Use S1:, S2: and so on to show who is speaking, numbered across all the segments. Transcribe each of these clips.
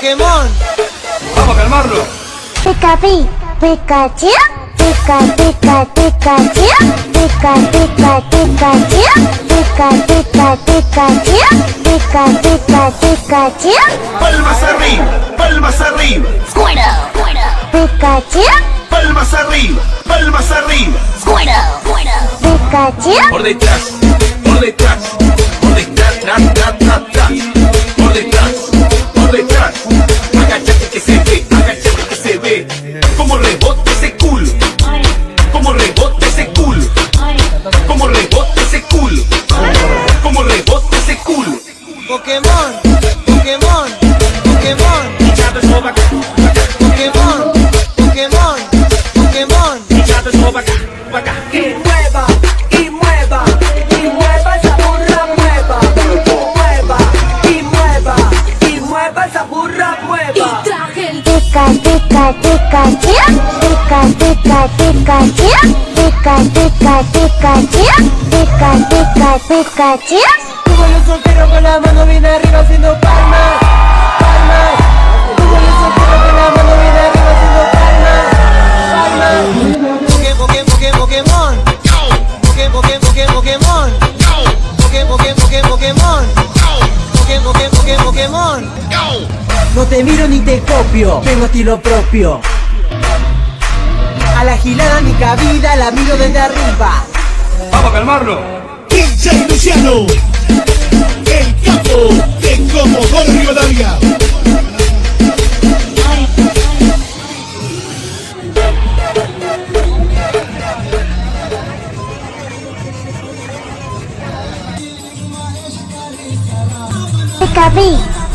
S1: Pokémon.
S2: Vamos a calmarlo.
S3: Pikachu, Pikachu, Pika, Pika, Pikachu, Pika, Pika, Pikachu, Pika, Pika, Pikachu, Pika, Pika, Pikachu,
S2: Palmas arriba, palmas arriba.
S3: Pikachu,
S2: Palmas arriba, palmas arriba.
S3: Pikachu,
S2: Por detrás, por detrás, por detrás, tras, tras, tras, tras. Por detrás, por detrás. Agachate que se ve, agachate que se ve. Como rebota ese culo, como rebota ese culo, como rebota ese culo, como rebota ese culo.
S1: Pokémon. Pokémon. Pokémon. Pokémon. Pokémon. Pokémon.
S4: Y mueva, y mueva, y mueva esa burra, mueva. Mueva, y mueva, y mueva esa burra, mueva.
S3: Pika, Pika, Pikachu, Pika, Pika, Pikachu, Pika, Pika, Pikachu, Pika, Pika, Pikachu.
S1: Tuvo los solteros con la mano bien arriba haciendo palmas. Palmas. Tuvo los solteros con la mano bien arriba haciendo palmas. Palmas. Pokémon. Pokémon. No te miro ni te copio, tengo estilo propio. A la gilada mi cabida la miro desde arriba.
S2: Vamos a calmarlo.
S5: DJ Luciano, el capo de Comodoro Rivadavia.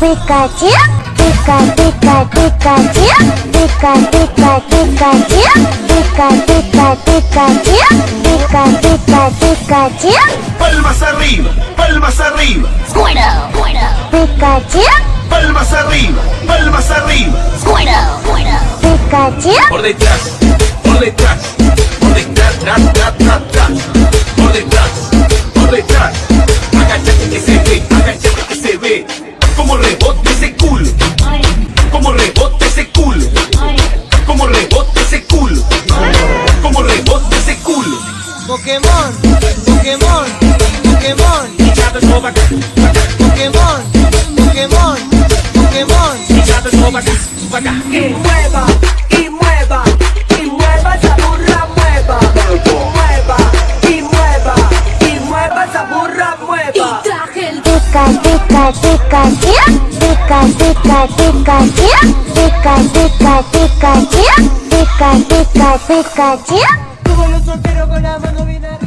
S3: Pikachu, Pikachu, Pika, Pika, Pikachu, Pika, Pika, Pikachu, Pika, Pika, Pikachu, Pika, Pika, Pikachu,
S2: Palmas arriba, palmas arriba.
S3: Pikachu,
S2: Palmas arriba, palmas arriba.
S3: Pikachu,
S2: Por detrás, por detrás, por detrás, tras, tras, tras, tras. Por detrás, por detrás. Agachate que se ve, agachate que se ve. Como rebota ese culo, como rebota ese culo, como rebota ese culo, como rebota ese culo.
S1: Pokémon. Pokémon. Pokémon. Pokémon. Pokémon. Pokémon.
S4: Y mueva, y mueva, y mueva esa burra, mueva. Mueva, y mueva, y mueva esa burra, mueva.
S3: Pika, Pika, Pikachu, Pika, Pika, Pikachu, Pika, Pika, Pikachu, Pika, Pika, Pikachu.
S1: Tuvo los solteros con la mano bien arriba.